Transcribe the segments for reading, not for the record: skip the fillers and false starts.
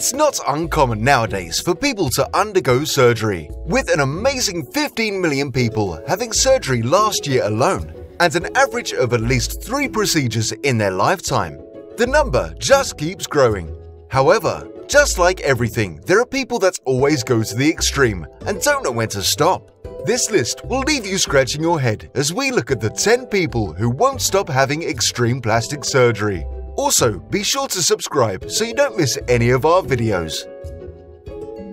It's not uncommon nowadays for people to undergo surgery, with an amazing 15 million people having surgery last year alone, and an average of at least 3 procedures in their lifetime. The number just keeps growing. However, just like everything, there are people that always go to the extreme and don't know when to stop. This list will leave you scratching your head as we look at the 10 people who won't stop having extreme plastic surgery. Also, be sure to subscribe so you don't miss any of our videos.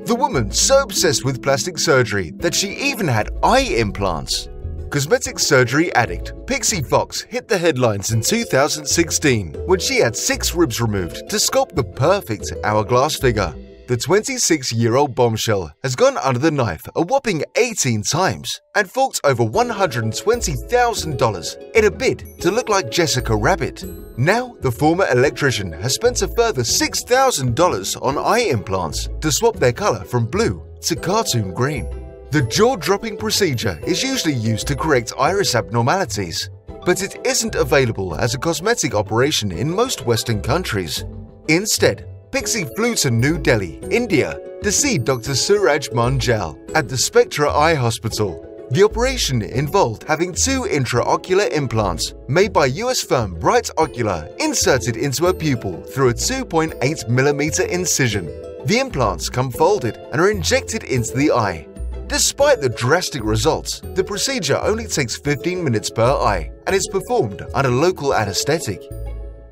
The woman so obsessed with plastic surgery that she even had eye implants. Cosmetic surgery addict Pixie Fox hit the headlines in 2016 when she had 6 ribs removed to sculpt the perfect hourglass figure. The 26-year-old bombshell has gone under the knife a whopping 18 times and forked over $120,000 in a bid to look like Jessica Rabbit. Now, the former electrician has spent a further $6,000 on eye implants to swap their color from blue to cartoon green. The jaw-dropping procedure is usually used to correct iris abnormalities, but it isn't available as a cosmetic operation in most Western countries. Instead, Pixie flew to New Delhi, India, to see Dr. Suraj Manjal at the Spectra Eye Hospital. The operation involved having 2 intraocular implants made by US firm Bright Ocular inserted into a pupil through a 2.8mm incision. The implants come folded and are injected into the eye. Despite the drastic results, the procedure only takes 15 minutes per eye and is performed under local anesthetic.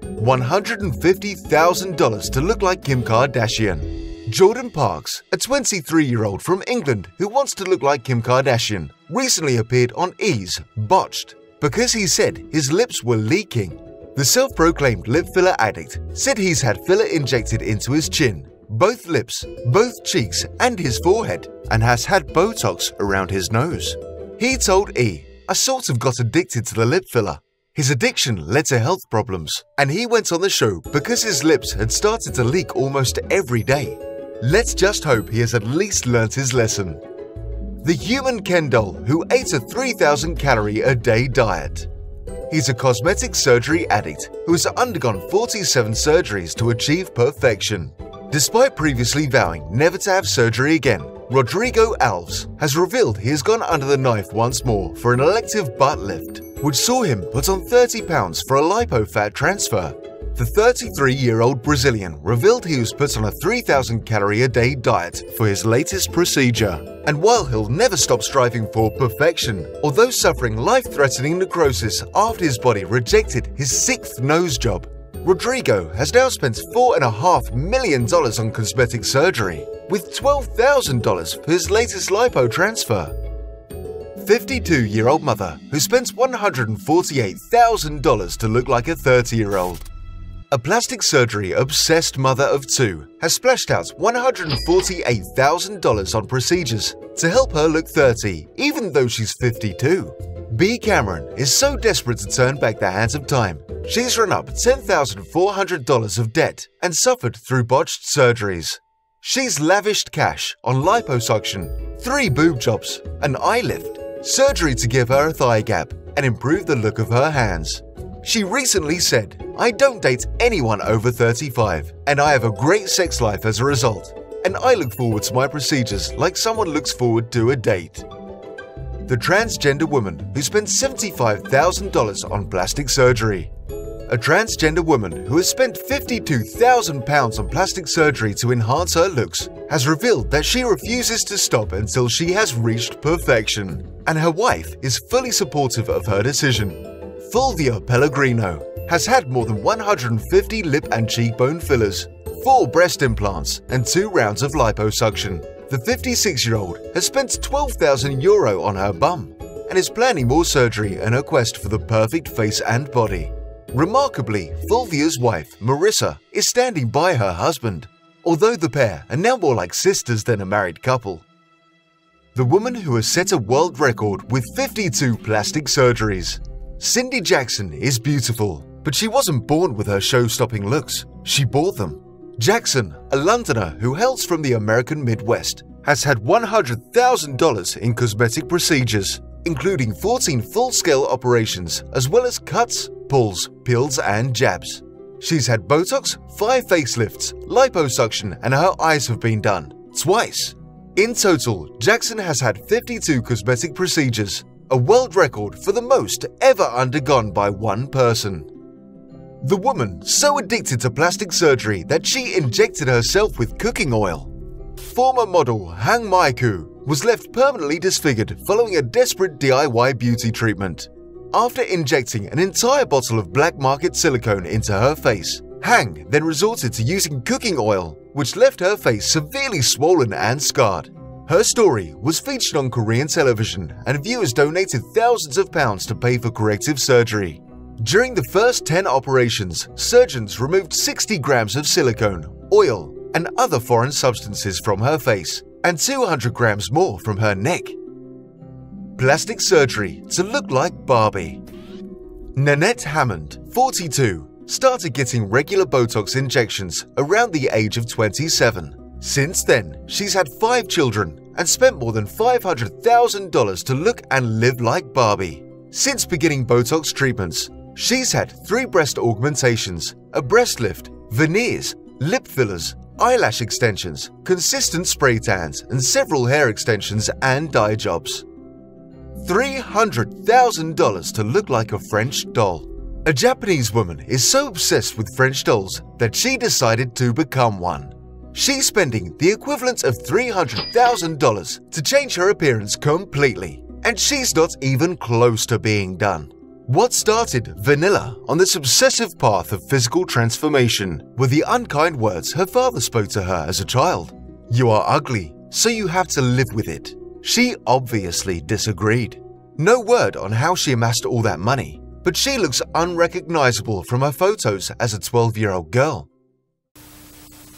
$150,000 to look like Kim Kardashian. Jordan Parks, a 23-year-old from England who wants to look like Kim Kardashian, recently appeared on E's Botched because he said his lips were leaking. The self-proclaimed lip filler addict said he's had filler injected into his chin, both lips, both cheeks, and his forehead, and has had Botox around his nose. He told E, "I sort of got addicted to the lip filler. His addiction led to health problems, and he went on the show because his lips had started to leak almost every day. Let's just hope he has at least learnt his lesson." The human Ken doll who ate a 3,000-calorie a day diet. He's a cosmetic surgery addict who has undergone 47 surgeries to achieve perfection. Despite previously vowing never to have surgery again, Rodrigo Alves has revealed he has gone under the knife once more for an elective butt lift, which saw him put on 30 pounds for a lipo-fat transfer. The 33-year-old Brazilian revealed he was put on a 3,000-calorie-a-day diet for his latest procedure. And while he'll never stop striving for perfection, although suffering life-threatening necrosis after his body rejected his 6th nose job, Rodrigo has now spent $4.5 million on cosmetic surgery, with $12,000 for his latest lipo transfer. 52-year-old mother who spent $148,000 to look like a 30-year-old. A plastic surgery-obsessed mother of 2 has splashed out $148,000 on procedures to help her look 30, even though she's 52. B. Cameron is so desperate to turn back the hands of time, she's run up $10,400 of debt and suffered through botched surgeries. She's lavished cash on liposuction, 3 boob jobs, an eye lift, surgery to give her a thigh gap, and improve the look of her hands. She recently said, "I don't date anyone over 35, and I have a great sex life as a result, and I look forward to my procedures like someone looks forward to a date." The transgender woman who spent $75,000 on plastic surgery. A transgender woman who has spent £52,000 on plastic surgery to enhance her looks has revealed that she refuses to stop until she has reached perfection, and her wife is fully supportive of her decision. Fulvia Pellegrino has had more than 150 lip and cheekbone fillers, 4 breast implants, and 2 rounds of liposuction. The 56-year-old has spent €12,000 on her bum and is planning more surgery in her quest for the perfect face and body. Remarkably, Fulvia's wife, Marissa, is standing by her husband, although the pair are now more like sisters than a married couple. The woman who has set a world record with 52 plastic surgeries. Cindy Jackson is beautiful, but she wasn't born with her show-stopping looks. She bought them. Jackson, a Londoner who hails from the American Midwest, has had $100,000 in cosmetic procedures, including 14 full-scale operations as well as cuts, pulls, peels, and jabs. She's had Botox, 5 facelifts, liposuction, and her eyes have been done twice. In total, Jackson has had 52 cosmetic procedures, a world record for the most ever undergone by one person. The woman so addicted to plastic surgery that she injected herself with cooking oil. Former model Hang Maiku was left permanently disfigured following a desperate DIY beauty treatment. After injecting an entire bottle of black market silicone into her face, Hang then resorted to using cooking oil, which left her face severely swollen and scarred. Her story was featured on Korean television, and viewers donated thousands of pounds to pay for corrective surgery. During the first 10 operations, surgeons removed 60 grams of silicone, oil, and other foreign substances from her face, and 200 grams more from her neck. Plastic surgery to look like Barbie. Nanette Hammond, 42, started getting regular Botox injections around the age of 27. Since then, she's had 5 children and spent more than $500,000 to look and live like Barbie. Since beginning Botox treatments, she's had 3 breast augmentations, a breast lift, veneers, lip fillers, eyelash extensions, consistent spray tans, and several hair extensions and dye jobs. $300,000 to look like a French doll. A Japanese woman is so obsessed with French dolls that she decided to become one. She's spending the equivalent of $300,000 to change her appearance completely, and she's not even close to being done. What started Vanilla on this obsessive path of physical transformation were the unkind words her father spoke to her as a child. "You are ugly, so you have to live with it." She obviously disagreed. No word on how she amassed all that money, but she looks unrecognizable from her photos as a 12-year-old girl.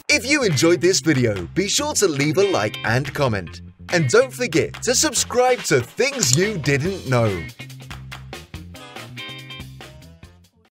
If you enjoyed this video, be sure to leave a like and comment. And don't forget to subscribe to Things You Didn't Know.